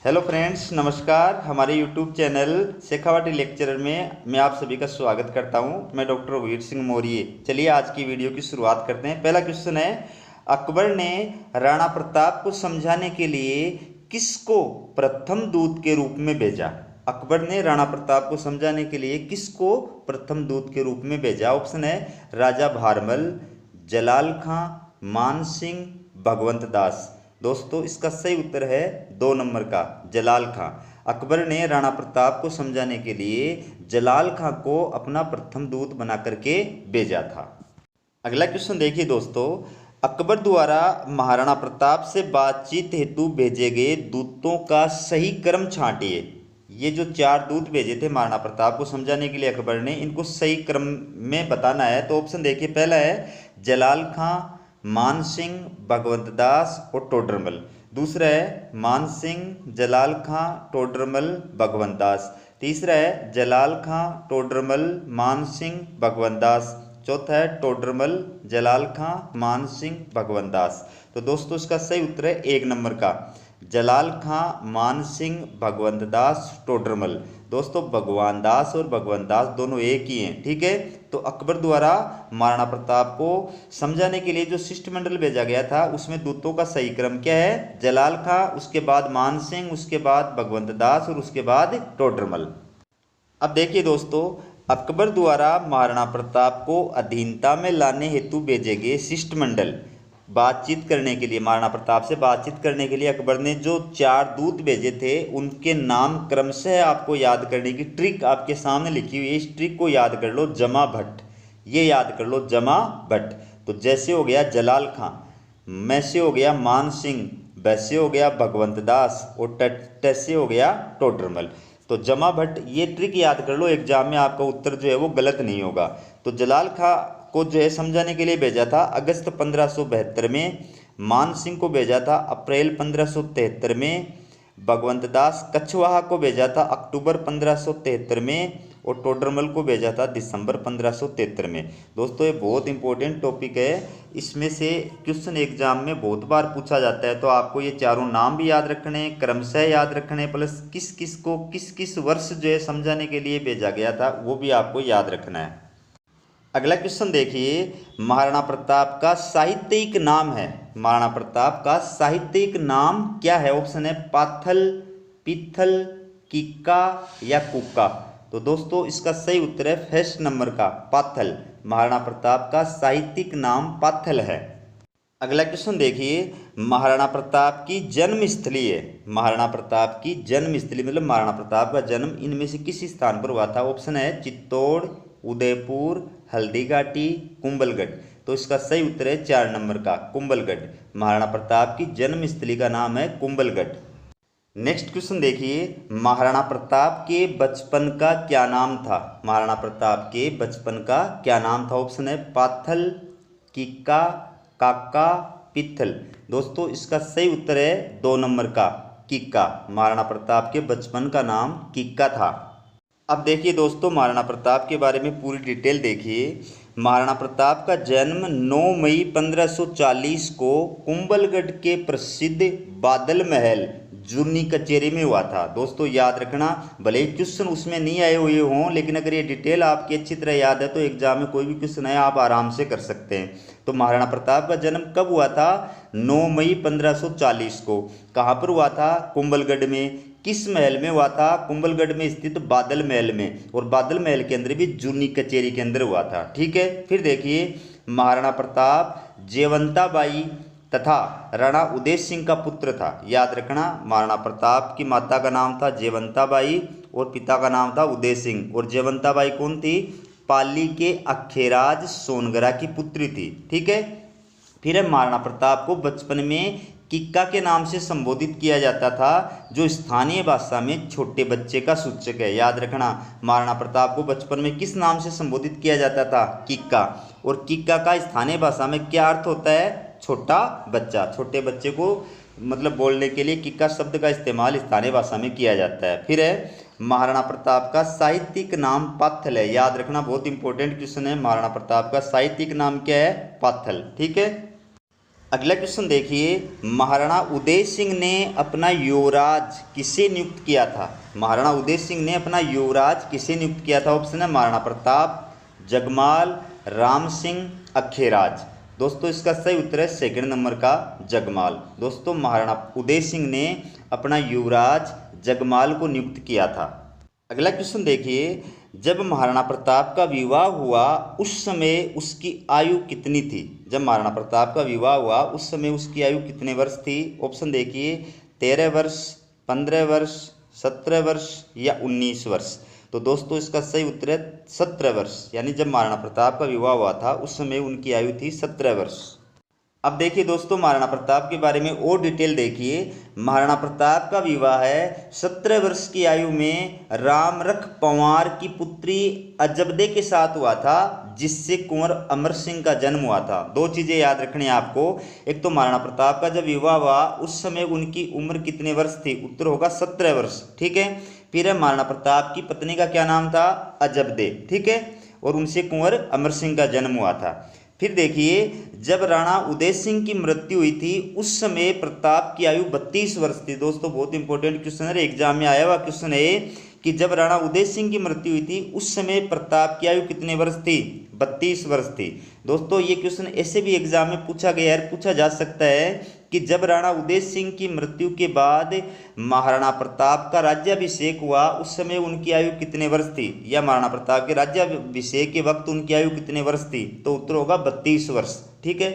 Hello friends, नमस्कार। हमारे YouTube channel Shekhawati lecturer में मैं आप सभी का स्वागत करता हूं। मैं डॉक्टर रघुवीर सिंह मौर्य। चलिए आज की वीडियो की शुरुआत करते हैं। पहला क्वेश्चन है, अकबर ने राणा प्रताप को समझाने के लिए किसको प्रथम दूत के रूप में भेजा? अकबर ने राणा प्रताप को समझाने के लिए किसको प्रथम दूत के रूप में भेजा? ऑप्शन है राजा भारमल, जलाल खां, मान सिंह, भगवंत दास। दोस्तों इसका सही उत्तर है 2 नंबर का, जलाल खां। अकबर ने राणा प्रताप को समझाने के लिए जलाल खां को अपना प्रथम दूत बना करके भेजा था। अगला क्वेश्चन देखिए दोस्तों, अकबर द्वारा महाराणा प्रताप से बातचीत हेतु भेजे गए दूतों का सही क्रम छांटिए। ये जो 4 दूत भेजे थे महाराणा प्रताप को समझाने के लिए अकबर ने, इनको सही क्रम में बताना है। तो ऑप्शन देखिए, पहला है जलाल खां, मान सिंह, भगवंत दास और टोडरमल। दूसरा है मान सिंह, जलाल खां, टोडरमल, भगवंत दास। तीसरा है जलाल खां, टोडरमल, मान सिंह, भगवंत दास। चौथा है टोडरमल, जलाल खां, मान सिंह, भगवंत दास। तो दोस्तों इसका सही उत्तर है 1 नंबर का, जलाल खां, मान सिंह, भगवंत दास, टोडरमल। दोस्तों भगवान दास और भगवंत दास दोनों एक ही हैं, ठीक है। तो अकबर द्वारा महाराणा प्रताप को समझाने के लिए जो शिष्टमंडल भेजा गया था उसमें दूतों का सही क्रम क्या है? जलाल खां, उसके बाद मान सिंह, उसके बाद भगवंत दास और उसके बाद टोडरमल। अब देखिए दोस्तों, अकबर द्वारा महाराणा प्रताप को अधीनता में लाने हेतु भेजे गए शिष्टमंडल बातचीत करने के लिए, महाराणा प्रताप से बातचीत करने के लिए अकबर ने जो 4 दूत भेजे थे उनके नाम क्रमशः आपको याद करने की ट्रिक आपके सामने लिखी हुई है। इस ट्रिक को याद कर लो, जमा भट्ट, ये याद कर लो, जमा भट्ट। तो जैसे हो गया जलाल खां, मैं से हो गया मान सिंह, वैसे हो गया भगवंत दास और टैसे हो गया टोडरमल। तो जमा भट्ट, ये ट्रिक याद कर लो, एग्जाम में आपका उत्तर जो है वो गलत नहीं होगा। तो जलाल खां को जो है समझाने के लिए भेजा था अगस्त 1572 में, मान सिंह को भेजा था अप्रैल 1573 में, भगवंत दास कछवाहा को भेजा था अक्टूबर 1573 में और टोडरमल को भेजा था दिसंबर 1573 में। दोस्तों ये बहुत इंपॉर्टेंट टॉपिक है, इसमें से क्वेश्चन एग्जाम में बहुत बार पूछा जाता है। तो आपको ये चारों नाम भी याद रखने हैं, क्रमशः याद रखने, प्लस किस किस को किस किस वर्ष जो है समझाने के लिए भेजा गया था वो भी आपको याद रखना है। अगला क्वेश्चन देखिए, महाराणा प्रताप का साहित्यिक नाम है, महाराणा प्रताप का साहित्यिक नाम क्या है? ऑप्शन है पाथल, पिथल, किक्का या कुक्का। तो दोस्तों इसका सही उत्तर है फर्स्ट नंबर का, पाथल। महाराणा प्रताप का साहित्यिक नाम पाथल है। अगला क्वेश्चन देखिए, महाराणा प्रताप की जन्मस्थली है, महाराणा प्रताप की जन्मस्थली मतलब महाराणा प्रताप का जन्म इनमें से किस स्थान पर हुआ था? ऑप्शन है चित्तौड़, उदयपुर, हल्दीघाटी, कुंभलगढ़। तो इसका सही उत्तर है 4 नंबर का, कुंभलगढ़। महाराणा प्रताप की जन्मस्थली का नाम है कुंभलगढ़। नेक्स्ट क्वेश्चन देखिए, महाराणा प्रताप के बचपन का क्या नाम था? महाराणा प्रताप के बचपन का क्या नाम था? ऑप्शन है पाथल, किक्का, काका, पिथल। दोस्तों इसका सही उत्तर है 2 नंबर का, किक्का। महाराणा प्रताप के बचपन का नाम किक्का था। अब देखिए दोस्तों, महाराणा प्रताप के बारे में पूरी डिटेल देखिए। महाराणा प्रताप का जन्म 9 मई 1540 को कुंभलगढ़ के प्रसिद्ध बादल महल जूनी कचेरी में हुआ था। दोस्तों याद रखना, भले ही क्वेश्चन उसमें नहीं आए हुए हों, लेकिन अगर ये डिटेल आपकी अच्छी तरह याद है तो एग्जाम में कोई भी क्वेश्चन आए आप आराम से कर सकते हैं। तो महाराणा प्रताप का जन्म कब हुआ था? 9 मई 1540 को। कहाँ पर हुआ था? कुंभलगढ़ में। किस महल में हुआ था? कुंभलगढ़ में स्थित बादल महल में, और बादल महल के अंदर भी जूनी कचेरी के अंदर हुआ था, ठीक है। फिर देखिए, महाराणा प्रताप जयवंताबाई तथा राणा उदय सिंह का पुत्र था। याद रखना, महाराणा प्रताप की माता का नाम था जयवंताबाई और पिता का नाम था उदय सिंह। और जयवंताबाई कौन थी? पाली के अखेराज सोनगरा की पुत्री थी, ठीक है। फिर महाराणा प्रताप को बचपन में किक्का के नाम से संबोधित किया जाता था, जो स्थानीय भाषा में छोटे बच्चे का सूचक है। याद रखना, महाराणा प्रताप को बचपन में किस नाम से संबोधित किया जाता था? किक्का। और किक्का का स्थानीय भाषा में क्या अर्थ होता है? छोटा बच्चा। छोटे बच्चे को मतलब बोलने के लिए किक्का शब्द का इस्तेमाल स्थानीय भाषा में किया जाता है। फिर है महाराणा प्रताप का साहित्यिक नाम पाथल है। याद रखना, बहुत इंपॉर्टेंट क्वेश्चन है। महाराणा प्रताप का साहित्यिक नाम क्या है? पाथल, ठीक है। अगला क्वेश्चन देखिए, महाराणा उदय सिंह ने अपना युवराज किसे नियुक्त किया था? महाराणा उदय सिंह ने अपना युवराज किसे नियुक्त किया था? ऑप्शन है महाराणा प्रताप, जगमाल, राम सिंह, अखेराज। दोस्तों इसका सही उत्तर है सेकंड नंबर का जगमाल। दोस्तों महाराणा उदय सिंह ने अपना युवराज जगमाल को नियुक्त किया था। अगला क्वेश्चन देखिए, जब महाराणा प्रताप का विवाह हुआ उस समय उसकी आयु कितनी थी? जब महाराणा प्रताप का विवाह हुआ उस समय उसकी आयु कितने वर्ष थी? ऑप्शन देखिए 13 वर्ष, 15 वर्ष, 17 वर्ष या 19 वर्ष। तो दोस्तों इसका सही उत्तर है 17 वर्ष, यानी जब महाराणा प्रताप का विवाह हुआ था उस समय उनकी आयु थी 17 वर्ष। अब देखिए दोस्तों महाराणा प्रताप के बारे में और डिटेल देखिए। महाराणा प्रताप का विवाह है 17 वर्ष की आयु में रामरख पंवार की पुत्री अजबदे के साथ हुआ था, जिससे कुंवर अमर सिंह का जन्म हुआ था। दो चीजें याद रखनी है आपको, एक तो महाराणा प्रताप का जब विवाह हुआ उस समय उनकी उम्र कितने वर्ष थी? उत्तर होगा 17 वर्ष, ठीक है। फिर है महाराणा प्रताप की पत्नी का क्या नाम था? अजबदे, ठीक है, और उनसे कुंवर अमर सिंह का जन्म हुआ था। फिर देखिए, जब राणा उदय सिंह की मृत्यु हुई थी उस समय प्रताप की आयु 32 वर्ष थी। दोस्तों बहुत इंपॉर्टेंट क्वेश्चन है, एग्जाम में आया हुआ क्वेश्चन है कि जब राणा उदय सिंह की मृत्यु हुई थी उस समय प्रताप की आयु कितने वर्ष थी? 32 वर्ष थी। दोस्तों ये क्वेश्चन ऐसे भी एग्जाम में पूछा गया है, पूछा जा सकता है कि जब राणा उदय सिंह की मृत्यु के बाद महाराणा प्रताप का राज्याभिषेक हुआ उस समय उनकी आयु कितने वर्ष थी, या महाराणा प्रताप के राज्याभिषेक के वक्त उनकी आयु कितने वर्ष थी? तो उत्तर होगा 32 वर्ष, ठीक है।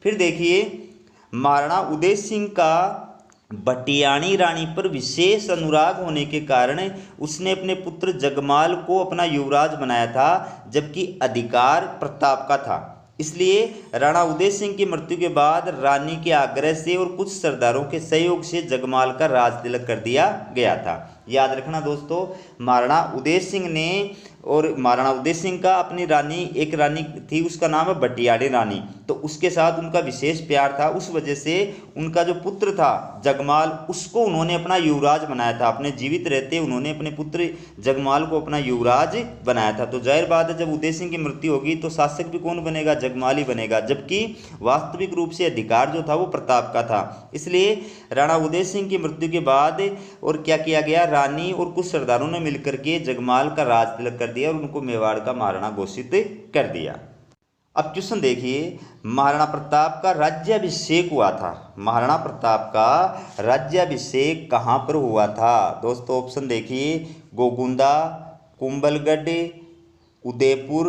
फिर देखिए, महाराणा उदय सिंह का भटियाणी रानी पर विशेष अनुराग होने के कारण उसने अपने पुत्र जगमाल को अपना युवराज बनाया था, जबकि अधिकार प्रताप का था। इसलिए राणा उदय सिंह की मृत्यु के बाद रानी के आग्रह से और कुछ सरदारों के सहयोग से जगमाल का राज तिलक कर दिया गया था। याद रखना दोस्तों, महाराणा उदय सिंह ने और महाराणा उदय सिंह का अपनी रानी, एक रानी थी उसका नाम है भटियाणी रानी, तो उसके साथ उनका विशेष प्यार था। उस वजह से उनका जो पुत्र था जगमाल, उसको उन्होंने अपना युवराज बनाया था। अपने जीवित रहते उन्होंने अपने पुत्र जगमाल को अपना युवराज बनाया था। तो जाहिर बात है जब उदय सिंह की मृत्यु होगी तो शासक भी कौन बनेगा? जगमाल ही बनेगा, जबकि वास्तविक रूप से अधिकार जो था वो प्रताप का था। इसलिए राणा उदय सिंह की मृत्यु के बाद और क्या किया गया, रानी और कुछ सरदारों ने मिलकर के जगमाल का राज तिलक कर दिया और उनको मेवाड़ का महाराणा घोषित कर दिया। अब क्वेश्चन देखिए, महाराणा प्रताप का राज्याभिषेक हुआ था। महाराणा प्रताप का राज्याभिषेक कहाँ पर हुआ था? दोस्तों ऑप्शन देखिए, गोगुंदा, कुंभलगढ़, उदयपुर,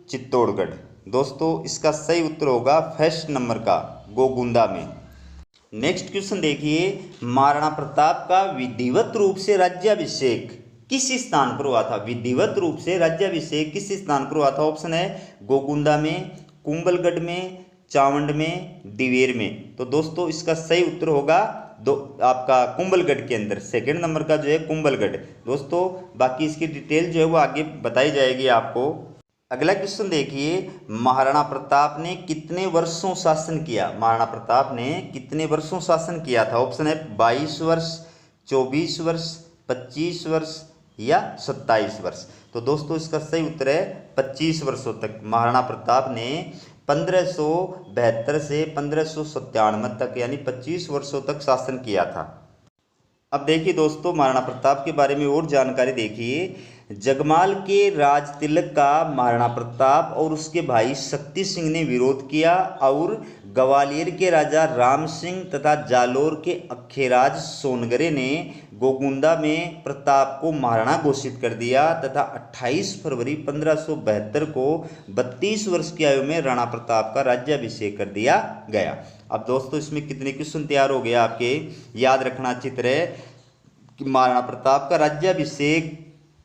चित्तौड़गढ़। दोस्तों इसका सही उत्तर होगा फर्स्ट नंबर का गोगुंदा में। नेक्स्ट क्वेश्चन देखिए, महाराणा प्रताप का विधिवत रूप से राज्याभिषेक किस स्थान पर हुआ था? विधिवत रूप से राज्याभिषेक किस स्थान पर हुआ था? ऑप्शन है गोगुंदा में, कुंभलगढ़ में, चावंड में, दिवेर में। तो दोस्तों इसका सही उत्तर होगा आपका कुंभलगढ़ के अंदर, सेकंड नंबर का जो है कुंभलगढ़। दोस्तों बाकी इसकी डिटेल जो है वो आगे बताई जाएगी आपको। अगला क्वेश्चन देखिए, महाराणा प्रताप ने कितने वर्षों शासन किया? महाराणा प्रताप ने कितने वर्षों शासन किया था? ऑप्शन है 22 वर्ष, 24 वर्ष, 25 वर्ष या 27 वर्ष। तो दोस्तों इसका सही उत्तर है 25 वर्षों तक। महाराणा प्रताप ने 1572 से 1597 तक यानी 25 वर्षों तक शासन किया था। अब देखिए दोस्तों, महाराणा प्रताप के बारे में और जानकारी देखिए। जगमाल के राज तिलक का महाराणा प्रताप और उसके भाई शक्ति सिंह ने विरोध किया और ग्वालियर के राजा राम सिंह तथा जालोर के अखेराज सोनगरे ने गोगुंदा में प्रताप को महाराणा घोषित कर दिया तथा 28 फरवरी 1572 को 32 वर्ष की आयु में राणा प्रताप का राज्याभिषेक कर दिया गया। अब दोस्तों इसमें कितने क्वेश्चन तैयार हो गया आपके, याद रखना अच्छी तरह कि महाराणा प्रताप का राज्याभिषेक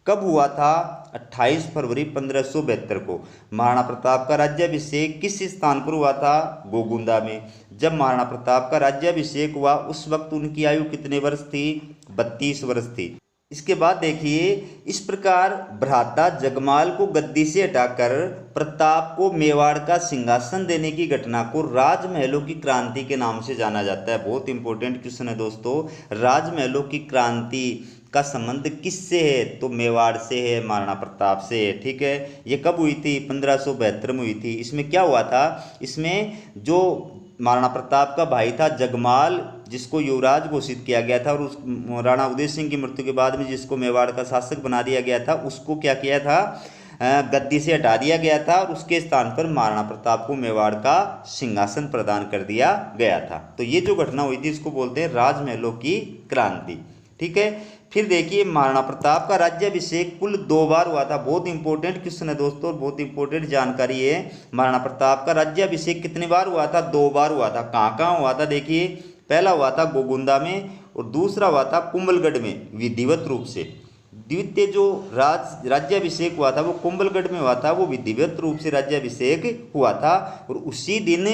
कब हुआ था? 28 फरवरी 1572 को। महाराणा प्रताप का राज्याभिषेक किस स्थान पर हुआ था? गोगुंदा में। जब महाराणा प्रताप का राज्याभिषेक हुआ उस वक्त उनकी आयु कितने वर्ष थी? 32 वर्ष थी। इसके बाद देखिए, इस प्रकार भ्राता जगमाल को गद्दी से हटाकर प्रताप को मेवाड़ का सिंहासन देने की घटना को राजमहलों की क्रांति के नाम से जाना जाता है। बहुत इंपॉर्टेंट क्वेश्चन है दोस्तों। राजमहलों की क्रांति का संबंध किससे है? तो मेवाड़ से है, महाराणा प्रताप से है, ठीक है। ये कब हुई थी? 1572 में हुई थी। इसमें क्या हुआ था? इसमें जो महाराणा प्रताप का भाई था जगमाल, जिसको युवराज घोषित किया गया था, और उस राणा उदय सिंह की मृत्यु के बाद में जिसको मेवाड़ का शासक बना दिया गया था, उसको क्या किया था, गद्दी से हटा दिया गया था और उसके स्थान पर महाराणा प्रताप को मेवाड़ का सिंहासन प्रदान कर दिया गया था। तो ये जो घटना हुई थी इसको बोलते हैं राजमहलों की क्रांति। ठीक है, फिर देखिए महाराणा प्रताप का राज्याभिषेक कुल 2 बार हुआ था। बहुत इंपॉर्टेंट क्वेश्चन है दोस्तों, बहुत इंपॉर्टेंट जानकारी है। महाराणा प्रताप का राज्याभिषेक कितनी बार हुआ था? 2 बार हुआ था। कहाँ कहाँ हुआ था? देखिए, पहला हुआ था गोगुंदा में और दूसरा हुआ था कुंभलगढ़ में विधिवत रूप से। द्वितीय जो राज्याभिषेक हुआ था वो कुंभलगढ़ में हुआ था, वो विधिवत रूप से राज्याभिषेक हुआ था। और उसी दिन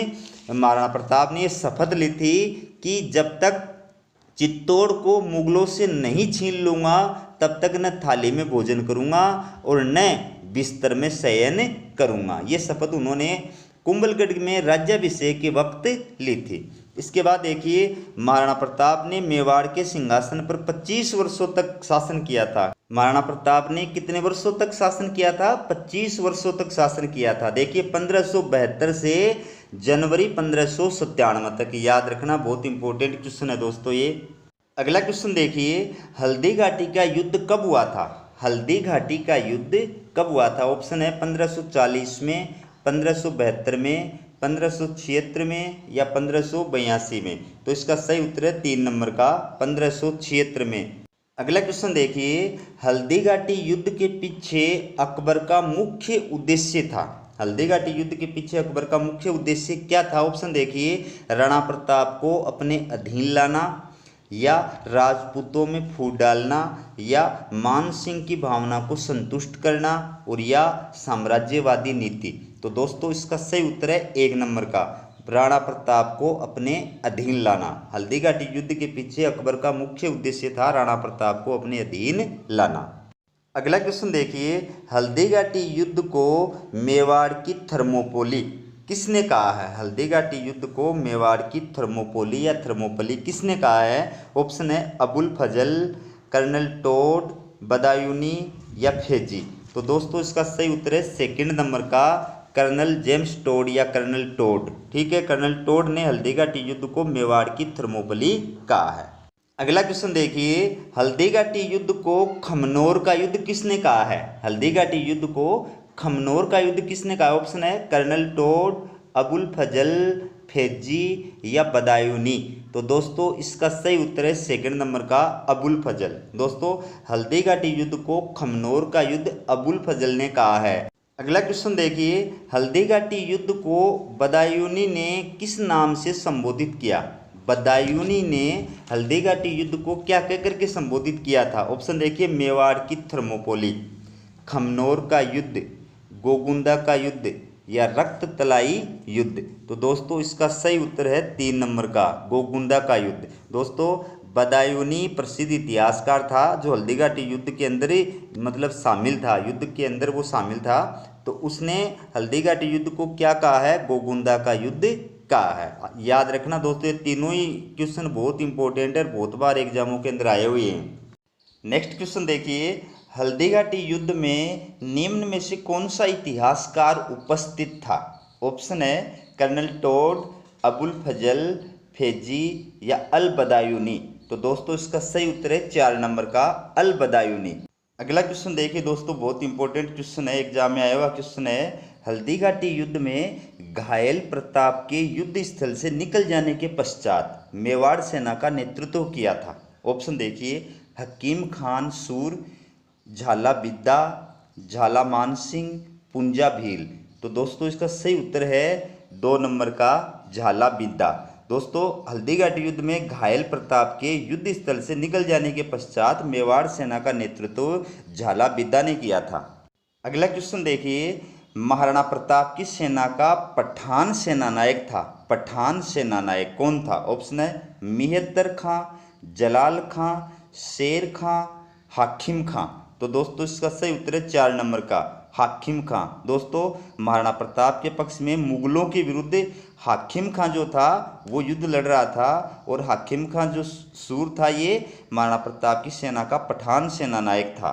महाराणा प्रताप ने शपथ ली थी कि जब तक चित्तौड़ को मुगलों से नहीं छीन लूंगा तब तक न थाली में भोजन करूंगा और न बिस्तर में शयन करूंगा। ये शपथ उन्होंने कुंभलगढ़ में राज्याभिषेक के वक्त ली थी। इसके बाद देखिए महाराणा प्रताप ने मेवाड़ के सिंहासन पर 25 वर्षों तक शासन किया था। महाराणा प्रताप ने कितने वर्षों तक शासन किया था? 25 वर्षों तक शासन किया था। देखिए 1572 से जनवरी 1597 तक। याद रखना, बहुत इंपॉर्टेंट क्वेश्चन है दोस्तों ये। अगला क्वेश्चन देखिए, हल्दी घाटी का युद्ध कब हुआ था? हल्दी घाटी का युद्ध कब हुआ था? ऑप्शन है 1540 में, 1572 में, 1576 में या 1582 में। तो इसका सही उत्तर है 3 नंबर का 1576 में। अगला क्वेश्चन देखिए, हल्दी घाटी युद्ध के पीछे अकबर का मुख्य उद्देश्य था। हल्दी घाटी युद्ध के पीछे अकबर का मुख्य उद्देश्य क्या था? ऑप्शन देखिए, राणा प्रताप को अपने अधीन लाना या राजपूतों में फूट डालना या मान सिंह की भावना को संतुष्ट करना और या साम्राज्यवादी नीति। तो दोस्तों इसका सही उत्तर है 1 नंबर का, राणा प्रताप को अपने अधीन लाना। हल्दी घाटी युद्ध के पीछे अकबर का मुख्य उद्देश्य था राणा प्रताप को अपने अधीन लाना। अगला क्वेश्चन देखिए, हल्दी घाटी युद्ध को मेवाड़ की थर्मोपोली किसने कहा है? हल्दी घाटी युद्ध को मेवाड़ की थर्मोपोली या थर्मोपली किसने कहा है? ऑप्शन है अबुल फजल, कर्नल टोड, बदायूनी या फेजी। तो दोस्तों इसका सही उत्तर है 2 नंबर का, कर्नल जेम्स टोड या कर्नल टोड। ठीक है, कर्नल टोड ने हल्दी घाटी युद्ध को मेवाड़ की थर्मोपली कहा है। अगला क्वेश्चन देखिए, हल्दी घाटी युद्ध को खमनोर का युद्ध किसने कहा है? हल्दी घाटी युद्ध को खमनोर का युद्ध किसने कहा? ऑप्शन है कर्नल टोड, अबुल फजल, फेजी या बदायूनी। तो दोस्तों इसका सही उत्तर है 2 नंबर का, अबुल फजल। दोस्तों हल्दी घाटी युद्ध को खमनोर का युद्ध अबुल फजल ने कहा है। अगला क्वेश्चन देखिए, हल्दी घाटी युद्ध को बदायूनी ने किस नाम से संबोधित किया? बदायूनी ने हल्दी घाटी युद्ध को क्या कह करके संबोधित किया था? ऑप्शन देखिए, मेवाड़ की थर्मोपोली, खमनोर का युद्ध, गोगुंदा का युद्ध या रक्त तलाई युद्ध। तो दोस्तों इसका सही उत्तर है 3 नंबर का, गोगुंदा का युद्ध। दोस्तों बदायूनी प्रसिद्ध इतिहासकार था जो हल्दी घाटी युद्ध के अंदर ही मतलब शामिल था, युद्ध के अंदर वो शामिल था। तो उसने हल्दी घाटी युद्ध को क्या कहा है? गोगुंदा का युद्ध कहा है। याद रखना दोस्तों, ये तीनों ही क्वेश्चन बहुत इंपॉर्टेंट है, बहुत बार एग्जामों के अंदर आए हुए हैं। नेक्स्ट क्वेश्चन देखिए, हल्दी घाटी युद्ध में निम्न में से कौन सा इतिहासकार उपस्थित था? ऑप्शन है कर्नल टोड, अबुल फजल, फेजी या अल बदायूनी। तो दोस्तों इसका सही उत्तर है 4 नंबर का, अल बदायूनी। अगला क्वेश्चन देखिए दोस्तों, बहुत इंपॉर्टेंट क्वेश्चन है, एग्जाम में आया हुआ क्वेश्चन है। हल्दी घाटी युद्ध में घायल प्रताप के युद्ध स्थल से निकल जाने के पश्चात मेवाड़ सेना का नेतृत्व किया था। ऑप्शन देखिए, हकीम खान सूर, झाला बिद्दा, झाला मान सिंह, पुंजा भील। तो दोस्तों इसका सही उत्तर है 2 नंबर का, झाला बिद्दा। दोस्तों हल्दी घाटी युद्ध में घायल प्रताप के युद्ध स्थल से निकल जाने के पश्चात मेवाड़ सेना का नेतृत्व झाला बिद्दा ने किया था। अगला क्वेश्चन देखिए, महाराणा प्रताप की सेना का पठान सेनानायक था। पठान सेनानायक कौन था? ऑप्शन है मिहत्तर खां, जलाल खां, शेर खां, हाकिम खां। तो दोस्तों इसका सही उत्तर है 4 नंबर का, हाकिम खां। दोस्तों महाराणा प्रताप के पक्ष में मुगलों के विरुद्ध हाकिम खां जो था वो युद्ध लड़ रहा था, और हाकिम खां जो सूर था ये महाराणा प्रताप की सेना का पठान सेनानायक था।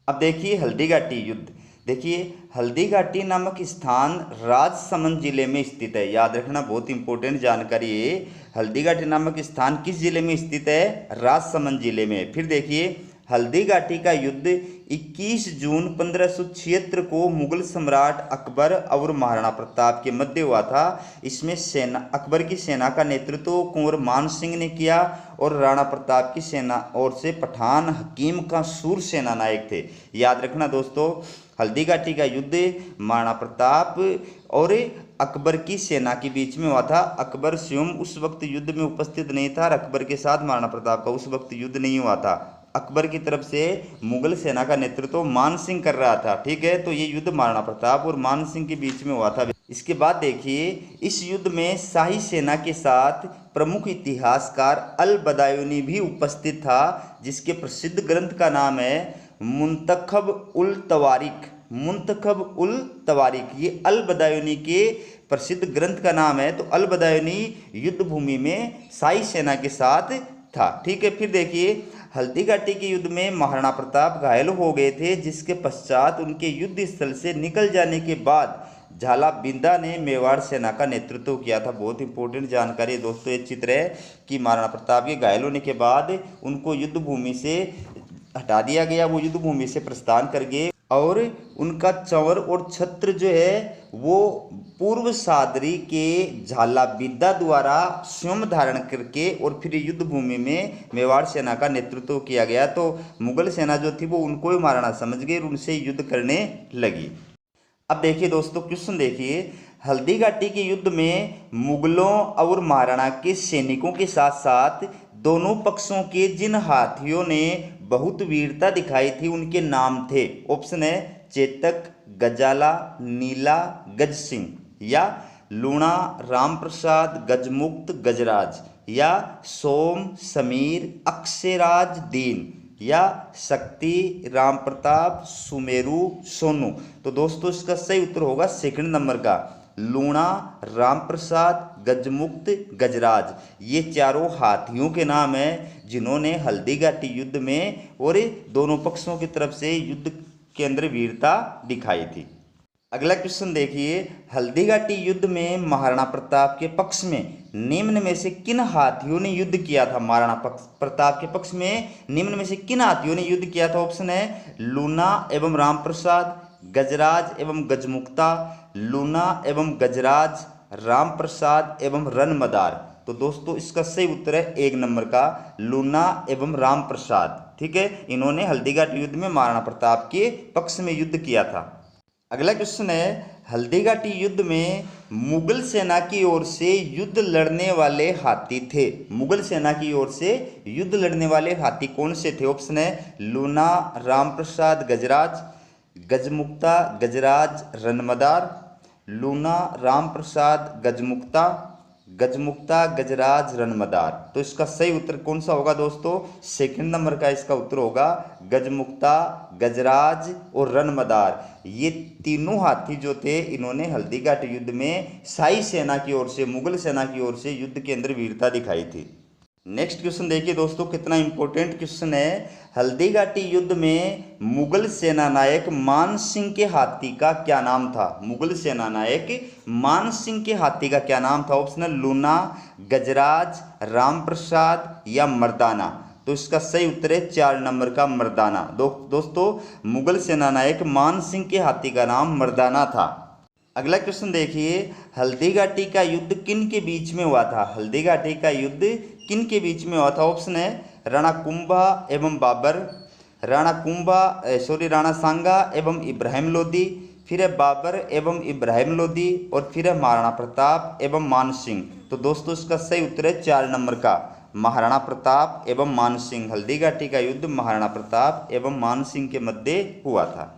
अब देखिए हल्दी घाटी युद्ध। देखिए, हल्दी घाटी नामक स्थान राजसमंद जिले में स्थित है। याद रखना, बहुत इंपॉर्टेंट जानकारी है। हल्दी घाटी नामक स्थान किस जिले में स्थित है? राजसमंद जिले में। फिर देखिए, हल्दी घाटी का युद्ध 21 जून 1576 को मुगल सम्राट अकबर और महाराणा प्रताप के मध्य हुआ था। इसमें अकबर की सेना का नेतृत्व कुंवर मान सिंह ने किया और राणा प्रताप की सेना ओर से पठान हकीम का सूर सेना नायक थे। याद रखना दोस्तों, हल्दी घाटी का युद्ध महाराणा प्रताप और अकबर की सेना के बीच में हुआ था। अकबर स्वयं उस वक्त युद्ध में उपस्थित नहीं था और अकबर के साथ महाराणा प्रताप का उस वक्त युद्ध नहीं हुआ था। अकबर की तरफ से मुगल सेना का नेतृत्व मान सिंह कर रहा था। ठीक है, तो ये युद्ध महाराणा प्रताप और मान सिंह के बीच में हुआ था। इसके बाद देखिए, इस युद्ध में शाही सेना के साथ प्रमुख इतिहासकार अल बदायूनी भी उपस्थित था, जिसके प्रसिद्ध ग्रंथ का नाम है मुंतखब उल तवारिख। मुंतखब उल तवारिख, ये अल बदायूनी के प्रसिद्ध ग्रंथ का नाम है। तो अल बदायूनी युद्ध भूमि में शाही सेना के साथ था। ठीक है, फिर देखिए, हल्दी घाटी के युद्ध में महाराणा प्रताप घायल हो गए थे, जिसके पश्चात उनके युद्ध स्थल से निकल जाने के बाद झाला बिंदा ने मेवाड़ सेना का नेतृत्व किया था। बहुत इंपॉर्टेंट जानकारी है दोस्तों। ये चित्र है कि महाराणा प्रताप के घायल होने के बाद उनको युद्ध भूमि से हटा दिया गया, वो युद्ध भूमि से प्रस्थान कर गए और उनका चंवर और छत्र जो है वो पूर्व सादरी के झाला बिद्दा द्वारा स्वयं धारण करके और फिर युद्ध भूमि में मेवाड़ सेना का नेतृत्व किया गया। तो मुगल सेना जो थी वो उनको ही महाराणा समझ गई और उनसे युद्ध करने लगी। अब देखिए दोस्तों, क्वेश्चन देखिए, हल्दी घाटी के युद्ध में मुगलों और महाराणा के सैनिकों के साथ साथ दोनों पक्षों के जिन हाथियों ने बहुत वीरता दिखाई थी उनके नाम थे। ऑप्शन है चेतक, गजाला, नीला, गज सिंह, या लूणा, राम प्रसाद, गजमुक्त, गजराज, या सोम, समीर, अक्षयराज, दीन, या शक्ति, राम प्रताप, सुमेरु, सोनू। तो दोस्तों इसका सही उत्तर होगा सेकंड नंबर का, लूणा, राम प्रसाद, गजमुक्त, गजराज। ये चारों हाथियों के नाम हैं जिन्होंने हल्दी घाटी युद्ध में और दोनों पक्षों की तरफ से युद्ध के अंदर वीरता दिखाई थी। अगला क्वेश्चन देखिए, हल्दी घाटी युद्ध में महाराणा प्रताप के पक्ष में निम्न में से किन हाथियों ने युद्ध किया था? महाराणा प्रताप के पक्ष में निम्न में से किन हाथियों ने युद्ध किया था? ऑप्शन है लूना एवं राम प्रसाद, गजराज एवं गजमुक्ता, लूना एवं गजराज, राम प्रसाद एवं रणमदार। तो दोस्तों इसका सही उत्तर है एक नंबर का, लूना एवं राम प्रसाद। ठीक है, इन्होंने हल्दी घाटी युद्ध में महाराणा प्रताप के पक्ष में युद्ध किया था। अगला क्वेश्चन है, हल्दी घाटी युद्ध में मुगल सेना की ओर से युद्ध लड़ने वाले हाथी थे। मुगल सेना की ओर से युद्ध लड़ने वाले हाथी कौन से थे? ऑप्शन है लूना, राम प्रसाद, गजराज, गजमुक्ता, गजराज, रणमदार, लूना, राम प्रसाद, गजमुक्ता, गजमुक्ता, गजराज, रणमदार। तो इसका सही उत्तर कौन सा होगा दोस्तों? सेकंड नंबर का इसका उत्तर होगा गजमुक्ता, गजराज और रणमदार। ये तीनों हाथी जो थे इन्होंने हल्दी घाटी युद्ध में शाही सेना की ओर से, मुगल सेना की ओर से युद्ध के अंदर वीरता दिखाई थी। नेक्स्ट क्वेश्चन देखिए दोस्तों, कितना इंपॉर्टेंट क्वेश्चन है। हल्दी घाटी युद्ध में मुगल सेना नायक मान सिंह के हाथी का क्या नाम था? मुगल सेना नायक मान सिंह के हाथी का क्या नाम था? ऑप्शन लूना, गजराज, राम प्रसाद या मर्दाना। तो इसका सही उत्तर है 4 नंबर का मर्दाना। दोस्तों मुगल सेना नायक मान सिंह के हाथी का नाम मर्दाना था। अगला क्वेश्चन देखिए, हल्दी घाटी का युद्ध किन के बीच में हुआ था? हल्दी घाटी का युद्ध किन के बीच में हुआ था? ऑप्शन है राणा कुंभा एवं बाबर, राणा सांगा एवं इब्राहिम लोदी, फिर है बाबर एवं इब्राहिम लोदी, और फिर है महाराणा प्रताप एवं मान सिंह। तो दोस्तों इसका सही उत्तर है 4 नंबर का, महाराणा प्रताप एवं मान सिंह। हल्दी घाटी का युद्ध महाराणा प्रताप एवं मान सिंह के मध्य हुआ था।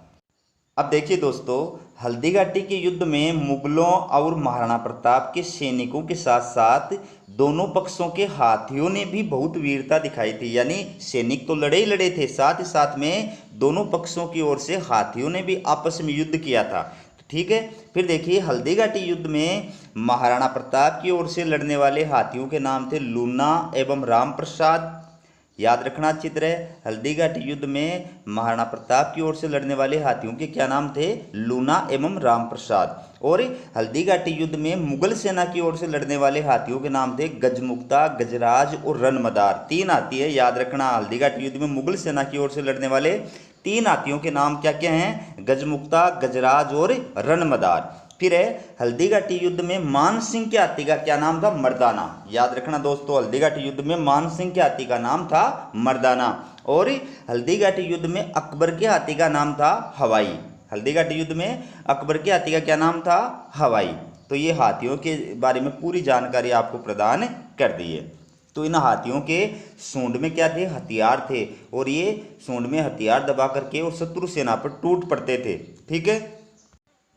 अब देखिए दोस्तों, हल्दी घाटी के युद्ध में मुगलों और महाराणा प्रताप के सैनिकों के साथ साथ दोनों पक्षों के हाथियों ने भी बहुत वीरता दिखाई थी। यानी सैनिक तो लड़े ही लड़े थे, साथ ही साथ में दोनों पक्षों की ओर से हाथियों ने भी आपस में युद्ध किया था। ठीक है, फिर देखिए हल्दी घाटी युद्ध में महाराणा प्रताप की ओर से लड़ने वाले हाथियों के नाम थे लूना एवं राम प्रसाद, याद रखना चित्र है। हल्दीघाटी युद्ध में महाराणा प्रताप की ओर से लड़ने वाले हाथियों के क्या नाम थे? लूना एवं राम प्रसाद। और हल्दीघाटी युद्ध में मुगल सेना की ओर से लड़ने वाले हाथियों के नाम थे गजमुक्ता, गजराज और रणमदार। 3 हाथी है, याद रखना। हल्दीघाटी युद्ध में मुगल सेना की ओर से लड़ने वाले 3 हाथियों के नाम क्या क्या हैं? गजमुक्ता, गजराज और रणमदार। फिर है हल्दीघाटी युद्ध में मान सिंह के हाथी का क्या नाम था? मर्दाना। याद रखना दोस्तों, हल्दीघाटी युद्ध में मान सिंह के हाथी का नाम था मर्दाना। और हल्दीघाटी युद्ध में अकबर के हाथी का नाम था हवाई। हल्दीघाटी युद्ध में अकबर के हाथी का क्या नाम था? हवाई। तो ये हाथियों के बारे में पूरी जानकारी आपको प्रदान कर दी है। तो इन हाथियों के सूंड में क्या थे? हथियार थे, और ये सूंड में हथियार दबा करके और शत्रु सेना पर टूट पड़ते थे। ठीक है।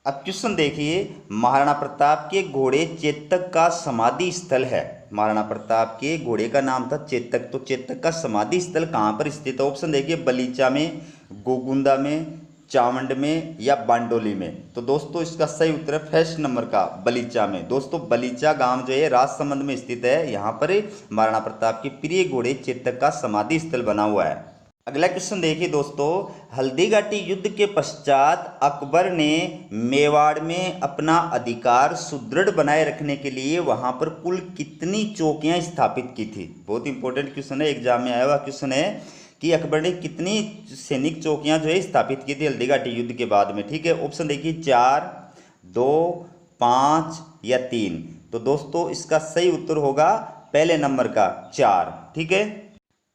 अब क्वेश्चन देखिए, महाराणा प्रताप के घोड़े चेतक का समाधि स्थल है। महाराणा प्रताप के घोड़े का नाम था चेतक। तो चेतक का समाधि स्थल कहाँ पर स्थित है? ऑप्शन देखिए, बलीचा में, गोगुंदा में, चावंड में या बांडोली में। तो दोस्तों इसका सही उत्तर है फर्स्ट नंबर का, बलीचा में। दोस्तों बलीचा गांव जो है राजसमंद में स्थित है। यहाँ पर महाराणा प्रताप के प्रिय घोड़े चेतक का समाधि स्थल बना हुआ है। अगला क्वेश्चन देखिए दोस्तों, हल्दीघाटी युद्ध के पश्चात अकबर ने मेवाड़ में अपना अधिकार सुदृढ़ बनाए रखने के लिए वहां पर कुल कितनी चौकियां स्थापित की थी? बहुत इंपॉर्टेंट क्वेश्चन है, एग्जाम में आया हुआ क्वेश्चन है कि अकबर ने कितनी सैनिक चौकियां जो है स्थापित की थी हल्दीघाटी युद्ध के बाद में। ठीक है। ऑप्शन देखिए, 4, 2, 5 या 3। तो दोस्तों इसका सही उत्तर होगा पहले नंबर का 4। ठीक है।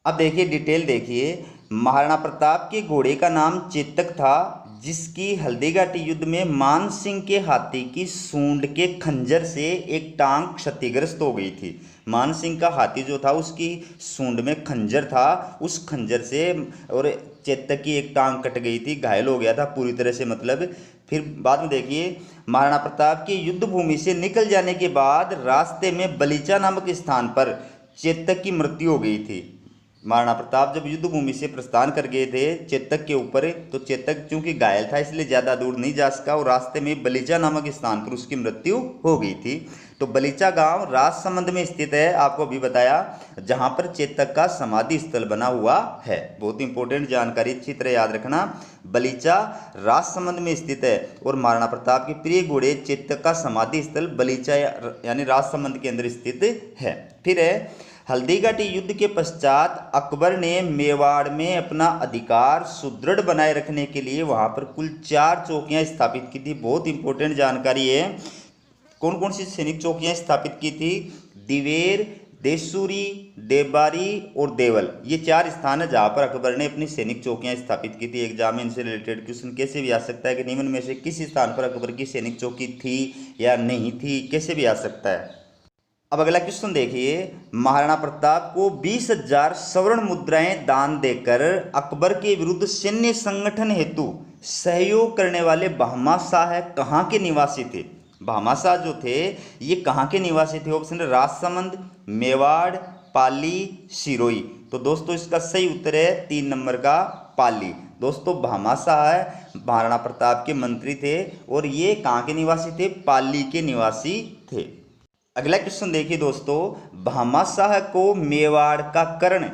अब देखिए डिटेल देखिए, महाराणा प्रताप के घोड़े का नाम चेतक था, जिसकी हल्दीघाटी युद्ध में मान सिंह के हाथी की सूंड के खंजर से एक टांग क्षतिग्रस्त हो गई थी। मान सिंह का हाथी जो था उसकी सूंड में खंजर था, उस खंजर से और चेतक की एक टांग कट गई थी, घायल हो गया था पूरी तरह से मतलब। फिर बाद में देखिए, महाराणा प्रताप के युद्ध भूमि से निकल जाने के बाद रास्ते में बलीचा नामक स्थान पर चेतक की मृत्यु हो गई थी। महाराणा प्रताप जब युद्ध भूमि से प्रस्थान कर गए थे चेतक के ऊपर, तो चेतक चूंकि घायल था इसलिए ज़्यादा दूर नहीं जा सका और रास्ते में बलीचा नामक स्थान पर उसकी मृत्यु हो गई थी। तो बलीचा गांव राजसमंद में स्थित है, आपको अभी बताया, जहां पर चेतक का समाधि स्थल बना हुआ है। बहुत इंपॉर्टेंट जानकारी, अच्छी तरह याद रखना। बलीचा राजसमंद में स्थित है और महाराणा प्रताप के प्रिय घोड़े चेतक का समाधि स्थल बलीचा यानी राजसमंद के अंदर स्थित है। फिर है हल्दीघाटी युद्ध के पश्चात अकबर ने मेवाड़ में अपना अधिकार सुदृढ़ बनाए रखने के लिए वहां पर कुल 4 चौकियां स्थापित की थी। बहुत इंपॉर्टेंट जानकारी है। कौन कौन सी सैनिक चौकियां स्थापित की थी? दिवेर, देसूरी, देवबारी और देवल। ये 4 स्थान है जहां पर अकबर ने अपनी सैनिक चौकियां स्थापित की थी। एग्जाम में इनसे रिलेटेड क्वेश्चन कैसे भी आ सकता है कि निम्न में से किस स्थान पर अकबर की सैनिक चौकी थी या नहीं थी, कैसे भी आ सकता है। अब अगला क्वेश्चन देखिए, महाराणा प्रताप को 20,000 स्वर्ण मुद्राएं दान देकर अकबर के विरुद्ध सैन्य संगठन हेतु सहयोग करने वाले भामाशाह कहाँ के निवासी थे? भामाशाह जो थे ये कहाँ के निवासी थे? ऑप्शन है राजसमंद, मेवाड़, पाली, सिरोही। तो दोस्तों इसका सही उत्तर है 3 नंबर का पाली। दोस्तों भामाशाह महाराणा प्रताप के मंत्री थे और ये कहाँ के निवासी थे? पाली के निवासी थे। अगला क्वेश्चन देखिए दोस्तों, भामाशाह को मेवाड़ का कर्ण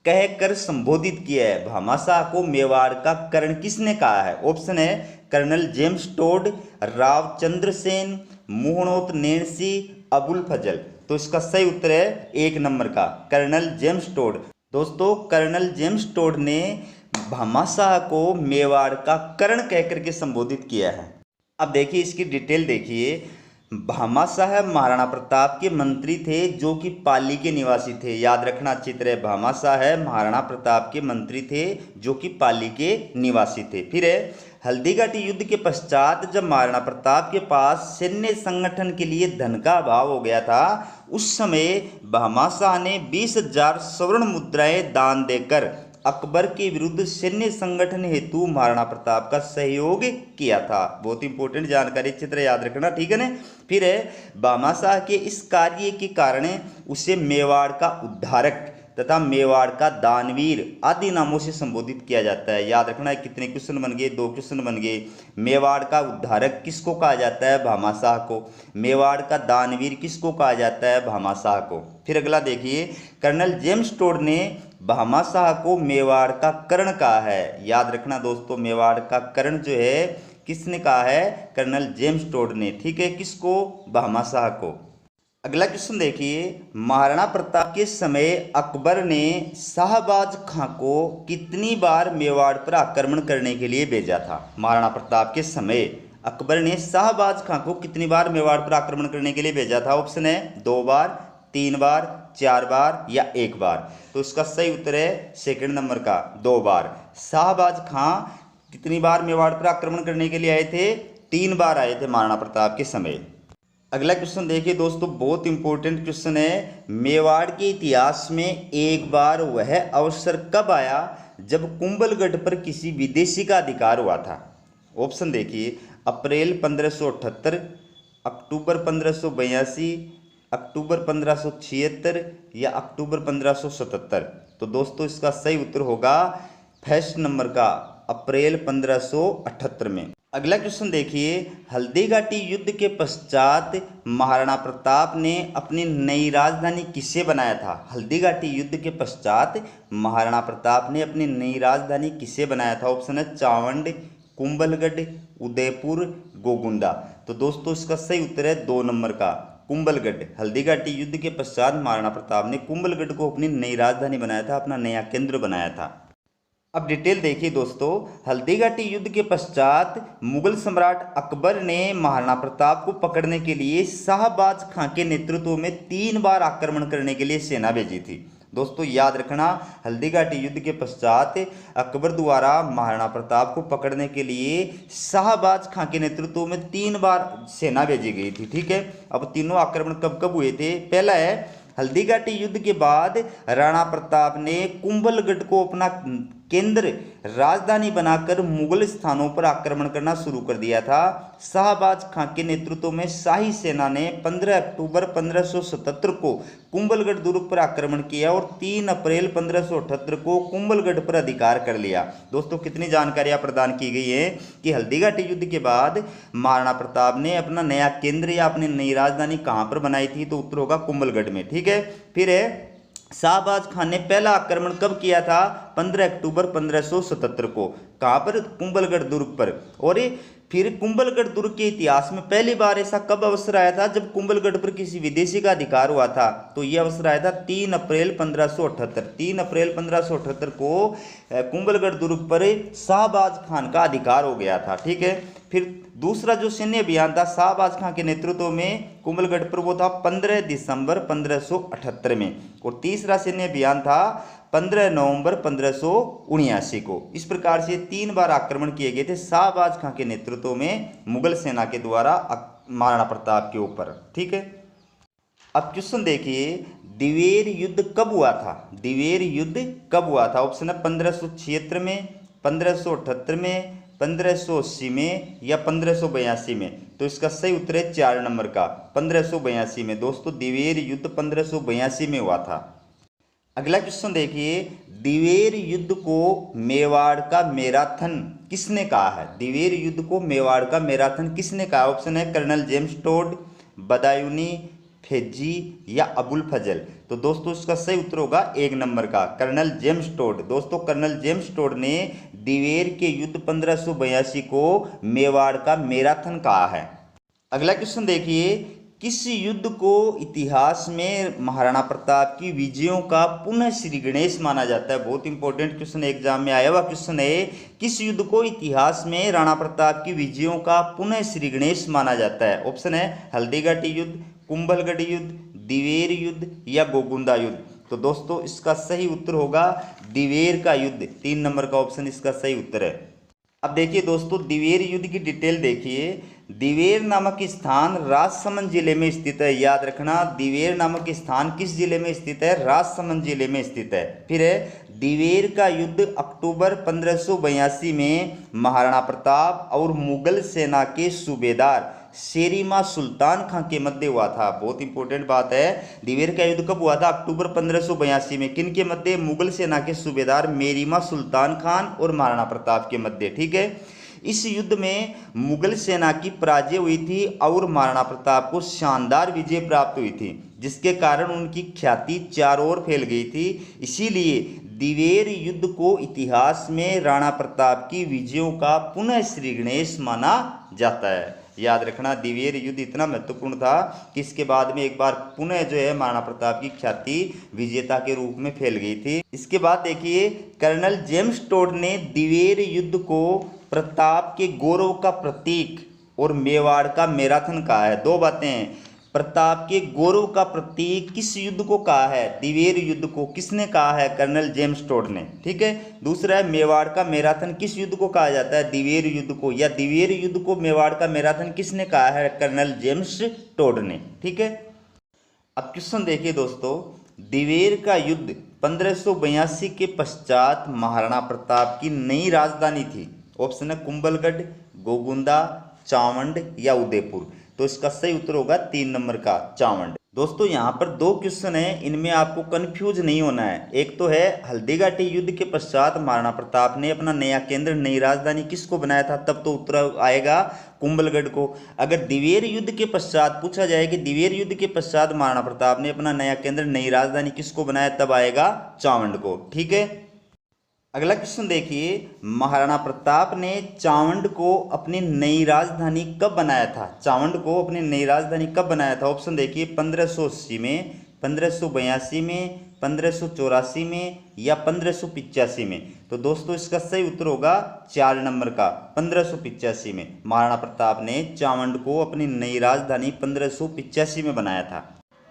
कहकर संबोधित किया है। भामाशाह को मेवाड़ का कर्ण किसने कहा है? ऑप्शन है colonel James Tod, Rao Chandra Sen, Mohnot Nancy, Abul फजल। तो इसका सही उत्तर है 1 नंबर का कर्नल जेम्स टोड। दोस्तों कर्नल जेम्स टोड ने भामाशाह को मेवाड़ का कर्ण कहकर के संबोधित किया है। अब देखिए इसकी डिटेल देखिए, भामाशाह महाराणा प्रताप के मंत्री थे जो कि पाली के निवासी थे। याद रखना अच्छी तरह, भामाशाह महाराणा प्रताप के मंत्री थे जो कि पाली के निवासी थे। फिर है हल्दीघाटी युद्ध के पश्चात जब महाराणा प्रताप के पास सैन्य संगठन के लिए धन का अभाव हो गया था, उस समय भामाशाह ने 20,000 स्वर्ण मुद्राएं दान देकर अकबर के विरुद्ध सैन्य संगठन हेतु महाराणा प्रताप का सहयोग किया था। बहुत इंपॉर्टेंट जानकारी, चित्र याद रखना, ठीक है ना। फिर है भामाशाह के इस कार्य के कारण उसे मेवाड़ का उद्धारक तथा मेवाड़ का दानवीर आदि नामों से संबोधित किया जाता है। याद रखना है, कितने क्वेश्चन बन गए, 2 क्वेश्चन बन गए। मेवाड़ का उद्धारक किसको कहा जाता है? भामाशाह को। मेवाड़ का दानवीर किसको कहा जाता है? भामाशाह को। फिर अगला देखिए, कर्नल जेम्स टोड ने भामाशाह को मेवाड़ का कर्ण कहा है। याद रखना दोस्तों, मेवाड़ का कर्ण जो है किसने कहा है? कर्नल जेम्स टोड ने। ठीक है, किसको? भामाशाह को। अगला क्वेश्चन देखिए, महाराणा प्रताप के समय अकबर ने शाहबाज खां को कितनी बार मेवाड़ पर आक्रमण करने के लिए भेजा था? महाराणा प्रताप के समय अकबर ने शाहबाज खां को कितनी बार मेवाड़ पर आक्रमण करने के लिए भेजा था? ऑप्शन है 2 बार, 3 बार, 4 बार या 1 बार। तो इसका सही उत्तर है सेकंड नंबर का, 2 बार। शाहबाज खां कितनी बार मेवाड़ पर आक्रमण करने के लिए आए थे? 3 बार आए थे महाराणा प्रताप के समय। अगला क्वेश्चन देखिए दोस्तों, बहुत इंपॉर्टेंट क्वेश्चन है। मेवाड़ के इतिहास में एक बार वह अवसर कब आया जब कुंभलगढ़ पर किसी विदेशी का अधिकार हुआ था? ऑप्शन देखिए, अप्रैल 1578, अक्टूबर 1582, अक्टूबर 1576 या अक्टूबर 1577। तो दोस्तों इसका सही उत्तर होगा फर्स्ट नंबर का, अप्रैल 1578 में। अगला क्वेश्चन देखिए, हल्दी घाटी युद्ध के पश्चात महाराणा प्रताप ने अपनी नई राजधानी किसे बनाया था? हल्दी घाटी युद्ध के पश्चात महाराणा प्रताप ने अपनी नई राजधानी किसे बनाया था? ऑप्शन है चावंड, कुंभलगढ़, उदयपुर, गोगुंडा। तो दोस्तों इसका सही उत्तर है 2 नंबर का, कुंभलगढ़। हल्दी घाटी युद्ध के पश्चात महाराणा प्रताप ने कुंभलगढ़ को अपनी नई राजधानी बनाया था, अपना नया केंद्र बनाया था। अब डिटेल देखिए दोस्तों, हल्दी घाटी युद्ध के पश्चात मुगल सम्राट अकबर ने महाराणा प्रताप को पकड़ने के लिए शाहबाज खां के नेतृत्व में 3 बार आक्रमण करने के लिए सेना भेजी थी। दोस्तों याद रखना, हल्दी घाटी युद्ध के पश्चात अकबर द्वारा महाराणा प्रताप को पकड़ने के लिए शाहबाज खां के नेतृत्व में 3 बार सेना भेजी गई थी। ठीक है, अब तीनों आक्रमण कब कब हुए थे? पहला है, हल्दी घाटी युद्ध के बाद राणा प्रताप ने कुंभलगढ़ को अपना केंद्र राजधानी बनाकर मुगल स्थानों पर आक्रमण करना शुरू कर दिया था। शाहबाज खां के नेतृत्व में शाही सेना ने 15 अक्टूबर 1577 को कुंभलगढ़ दुर्ग पर आक्रमण किया और 3 अप्रैल 1578 को कुंभलगढ़ पर अधिकार कर लिया। दोस्तों कितनी जानकारियां प्रदान की गई है कि हल्दी घाटी युद्ध के बाद महाराणा प्रताप ने अपना नया केंद्र या अपनी नई राजधानी कहां पर बनाई थी? तो उत्तर होगा कुंभलगढ़ में। ठीक है, फिर है शाहबाज खान ने पहला आक्रमण कब किया था? 15 अक्टूबर 1577 को। कहां पर? कुंभलगढ़ दुर्ग पर। और फिर कुंभलगढ़ दुर्ग के इतिहास में पहली बार ऐसा कब अवसर आया था? जब कुंभलगढ़ पर किसी विदेशी का अधिकार हुआ था। तो यह अवसर आया था 3 अप्रैल 1578। 3 अप्रैल 1578 को कुंभलगढ़ दुर्ग पर शाहबाज खान का अधिकार हो गया था। ठीक है, फिर दूसरा जो सैन्य अभियान था शाहबाज खां के नेतृत्व में कुंभलगढ़ पर, वो था 15 दिसंबर 1578 में। और तीसरा सैन्य अभियान था 15 नवंबर 1579 को। इस प्रकार से 3 बार आक्रमण किए गए थे शाहबाज खां के नेतृत्व में मुगल सेना के द्वारा महाराणा प्रताप के ऊपर। ठीक है, अब क्वेश्चन देखिए, दिवेर युद्ध कब हुआ था? दिवेर युद्ध कब हुआ था? ऑप्शन है 1576 में, 1578 में, 1580 में या 1582 में। तो इसका सही उत्तर है 4 नंबर का, 1582 में। दोस्तों दिवेर युद्ध 1582 में हुआ था। अगला क्वेश्चन देखिए, दिवेर युद्ध को मेवाड़ का मैराथन किसने कहा है? दिवेर युद्ध को मेवाड़ का मैराथन किसने कहा? ऑप्शन है कर्नल जेम्स टोड, बदायूनी, फेजी या अबुल फजल। तो दोस्तों इसका सही उत्तर होगा 1 नंबर का, कर्नल जेम्स टोड। दोस्तों कर्नल जेम्स टोड ने दिवेर के युद्ध 1582 को मेवाड़ का मैराथन कहा है। अगला क्वेश्चन देखिए, किस युद्ध को इतिहास में महाराणा प्रताप की विजयों का पुनः श्री गणेश माना जाता है? बहुत इंपॉर्टेंट क्वेश्चन एग्जाम में आया हुआ क्वेश्चन है। किस युद्ध को इतिहास में राणा प्रताप की विजयों का पुनः श्री गणेश माना जाता है? ऑप्शन है हल्दी घाटी युद्ध, कुंभलगढ़ युद्ध, दिवेर युद्ध या गोगुंदा युद्ध। तो दोस्तों इसका सही उत्तर होगा दिवेर का युद्ध। 3 नंबर का ऑप्शन इसका सही उत्तर है। अब देखिए दोस्तों दिवेर युद्ध की डिटेल देखिए। दिवेर नामक स्थान राजसमंद जिले में स्थित है। याद रखना, दिवेर नामक स्थान किस जिले में स्थित है? राजसमंद जिले में स्थित है। फिर है दिवेर का युद्ध अक्टूबर 1582 में महाराणा प्रताप और मुगल सेना के सूबेदार शेरीमा सुल्तान खां के मध्य हुआ था। बहुत इंपॉर्टेंट बात है, दिवेर का युद्ध कब हुआ था? अक्टूबर 1582 में। किन के मध्य? मुगल सेना के सूबेदार मेरीमा सुल्तान खान और महाराणा प्रताप के मध्य। ठीक है, इस युद्ध में मुगल सेना की पराजय हुई थी और महाराणा प्रताप को शानदार विजय प्राप्त हुई थी, जिसके कारण उनकी ख्याति चारों ओर फैल गई थी। इसीलिए दिवेर युद्ध को इतिहास में राणा प्रताप की विजयों का पुनः श्री गणेश माना जाता है। याद रखना, दिवेर युद्ध इतना महत्वपूर्ण था कि इसके बाद में एक बार पुनः जो है महाराणा प्रताप की ख्याति विजेता के रूप में फैल गई थी। इसके बाद देखिए, कर्नल जेम्स टोड ने दिवेर युद्ध को प्रताप के गौरव का प्रतीक और मेवाड़ का मैराथन कहा है। दो बातें हैं, प्रताप के गौरव का प्रतीक किस युद्ध को कहा है? दिवेर युद्ध को। किसने कहा है? कर्नल जेम्स टोड ने। ठीक है, दूसरा है मेवाड़ का मैराथन किस युद्ध को कहा जाता है? दिवेर युद्ध को। या दिवेर युद्ध को मेवाड़ का मैराथन किसने कहा है? कर्नल जेम्स टोड ने। ठीक है, अब क्वेश्चन देखिए दोस्तों, दिवेर का युद्ध 1582 के पश्चात महाराणा प्रताप की नई राजधानी थी। ऑप्शन है कुंभलगढ़, गोगुंदा, चावंड या उदयपुर। तो इसका सही उत्तर होगा 3 नंबर का चावंड। दोस्तों यहाँ पर 2 क्वेश्चन है, इनमें आपको कंफ्यूज नहीं होना है। एक तो है हल्दीघाटी युद्ध के पश्चात महाराणा प्रताप ने अपना नया केंद्र, नई राजधानी किसको बनाया था? तब तो उत्तर आएगा कुंभलगढ़ को। अगर दिवेर युद्ध के पश्चात पूछा जाए कि दिवेर युद्ध के पश्चात महाराणा प्रताप ने अपना नया केंद्र, नई राजधानी किसको बनाया, तब आएगा चावंड को। ठीक है, अगला क्वेश्चन देखिए, महाराणा प्रताप ने चावंड को अपनी नई राजधानी कब बनाया था? चावंड को अपनी नई राजधानी कब बनाया था? ऑप्शन देखिए, 1580 में, 1582 में, 1584 में या 1585 में। तो दोस्तों इसका सही उत्तर होगा 4 नंबर का 1585 में। महाराणा प्रताप ने चावंड को अपनी नई राजधानी 1585 में बनाया था।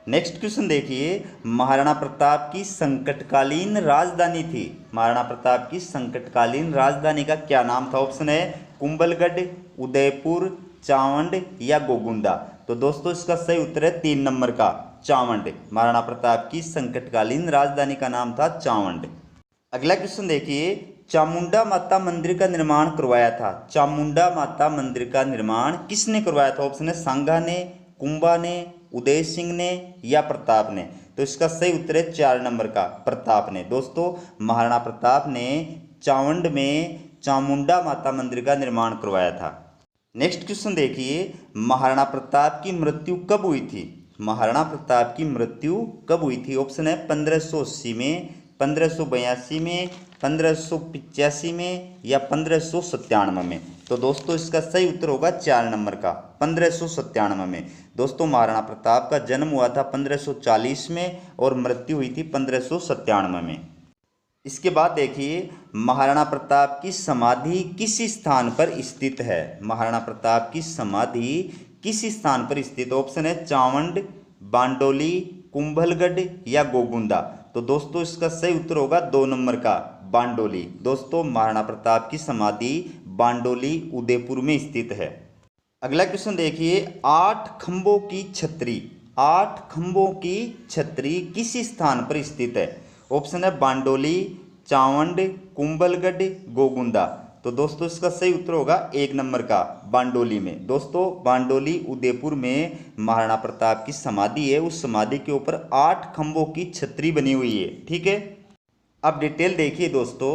नेक्स्ट क्वेश्चन देखिए, महाराणा प्रताप की संकटकालीन राजधानी थी। महाराणा प्रताप की संकटकालीन राजधानी का क्या नाम था? ऑप्शन है कुंभलगढ़, उदयपुर, चावंड या गोगुंदा। तो दोस्तों इसका सही उत्तर है 3 नंबर का चावंड। महाराणा प्रताप की संकटकालीन राजधानी का नाम था चावंड। अगला क्वेश्चन देखिए, चामुंडा माता मंदिर का निर्माण करवाया था। चामुंडा माता मंदिर का निर्माण किसने करवाया था? ऑप्शन है सांगा ने, कुंभा ने, उदय सिंह ने या प्रताप ने। तो इसका सही उत्तर है 4 नंबर का प्रताप ने। दोस्तों महाराणा प्रताप ने चावंड में चामुंडा माता मंदिर का निर्माण करवाया था। नेक्स्ट क्वेश्चन देखिए, महाराणा प्रताप की मृत्यु कब हुई थी? महाराणा प्रताप की मृत्यु कब हुई थी? ऑप्शन है 1580 में, 1582 में, 1585 में या 1597 में। तो दोस्तों इसका सही उत्तर होगा 4 नंबर का 1597 में। दोस्तों महाराणा प्रताप का जन्म हुआ था 1540 में और मृत्यु हुई थी 1597 में। इसके बाद देखिए, महाराणा प्रताप की समाधि किस स्थान पर स्थित है? महाराणा प्रताप की समाधि किस स्थान पर स्थित? ऑप्शन है चावंड, बांडोली, कुंभलगढ़ या गोगुंदा। तो दोस्तों इसका सही उत्तर होगा 2 नंबर का बांडोली। दोस्तों महाराणा प्रताप की समाधि बांडोली, उदयपुर में स्थित है। अगला क्वेश्चन देखिए, 8 खंभों की छतरी, 8 खंभों की छतरी किस स्थान पर स्थित है? ऑप्शन है बांडोली, चावंड, कुंभलगढ़, गोगुंदा। तो दोस्तों इसका सही उत्तर होगा 1 नंबर का बांडोली में। दोस्तों बांडोली, उदयपुर में महाराणा प्रताप की समाधि है। उस समाधि के ऊपर 8 खंभों की छतरी बनी हुई है। ठीक है, अब डिटेल देखिए दोस्तों,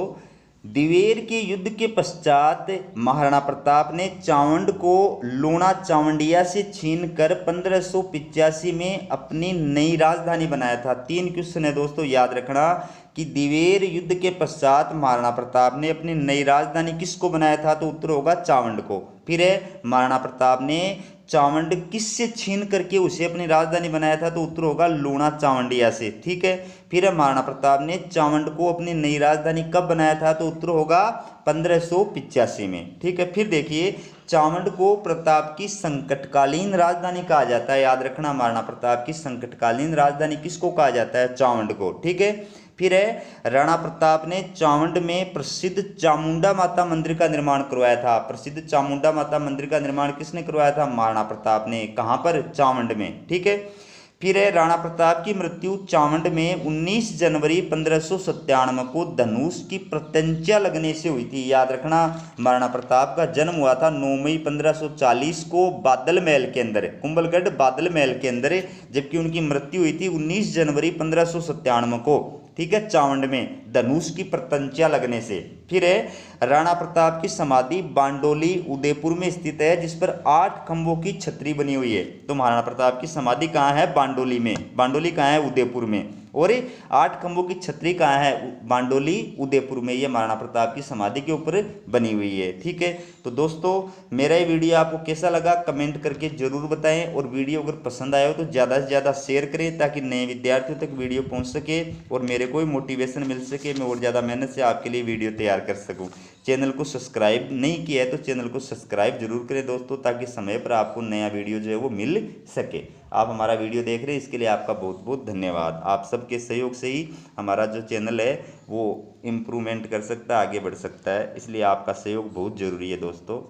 दिवेर के युद्ध के पश्चात महाराणा प्रताप ने चावंड को लूणा चावंडिया से छीनकर 1585 में अपनी नई राजधानी बनाया था। 3 क्वेश्चन है दोस्तों, याद रखना कि दिवेर युद्ध के पश्चात महाराणा प्रताप ने अपनी नई राजधानी किसको बनाया था? तो उत्तर होगा चावंड को। फिर है महाराणा प्रताप ने चावंड किससे छीन करके उसे अपनी राजधानी बनाया था? तो उत्तर होगा लूणा चावंडिया से। ठीक है, फिर महाराणा प्रताप ने चावंड को अपनी नई राजधानी कब बनाया था? तो उत्तर होगा 1585 में। ठीक है, फिर देखिए, चावंड को प्रताप की संकटकालीन राजधानी कहा जाता है। याद रखना, महाराणा प्रताप की संकटकालीन राजधानी किसको कहा जाता है? चावंड को। ठीक है, फिर है राणा प्रताप ने चावंड में प्रसिद्ध चामुंडा माता मंदिर का निर्माण करवाया था। प्रसिद्ध चामुंडा माता मंदिर का निर्माण किसने करवाया था? महाराणा प्रताप ने। कहाँ पर? चावंड में। ठीक है, फिर है राणा प्रताप की मृत्यु चावंड में 19 जनवरी 1597 को धनुष की प्रत्यंचा लगने से हुई थी। याद रखना, महाराणा प्रताप का जन्म हुआ था 9 मई 1540 को बादल महल के अंदर, कुंभलगढ़ बादल महल के अंदर, जबकि उनकी मृत्यु हुई थी 19 जनवरी 1597 को, ठीक है, चावंड में धनुष की प्रत्यंचा लगने से। फिर है राणा प्रताप की समाधि बांडोली उदयपुर में स्थित है, जिस पर 8 खंभों की छतरी बनी हुई है। तो महाराणा प्रताप की समाधि कहाँ है? बांडोली में। बांडोली कहाँ है? उदयपुर में। और 8 खंभों की छतरी कहाँ है? बांडोली उदयपुर में। ये महाराणा प्रताप की समाधि के ऊपर बनी हुई है, ठीक है। तो दोस्तों, मेरा ये वीडियो आपको कैसा लगा कमेंट करके जरूर बताएं, और वीडियो अगर पसंद आया हो तो ज़्यादा से ज़्यादा शेयर करें, ताकि नए विद्यार्थियों तक वीडियो पहुंच सके और मेरे को मोटिवेशन मिल सके, मैं और ज़्यादा मेहनत से आपके लिए वीडियो तैयार कर सकूँ। चैनल को सब्सक्राइब नहीं किया है तो चैनल को सब्सक्राइब जरूर करें दोस्तों, ताकि समय पर आपको नया वीडियो जो है वो मिल सके। आप हमारा वीडियो देख रहे हैं, इसके लिए आपका बहुत बहुत धन्यवाद। आप सबके सहयोग से ही हमारा जो चैनल है वो इम्प्रूवमेंट कर सकता है, आगे बढ़ सकता है, इसलिए आपका सहयोग बहुत ज़रूरी है दोस्तों।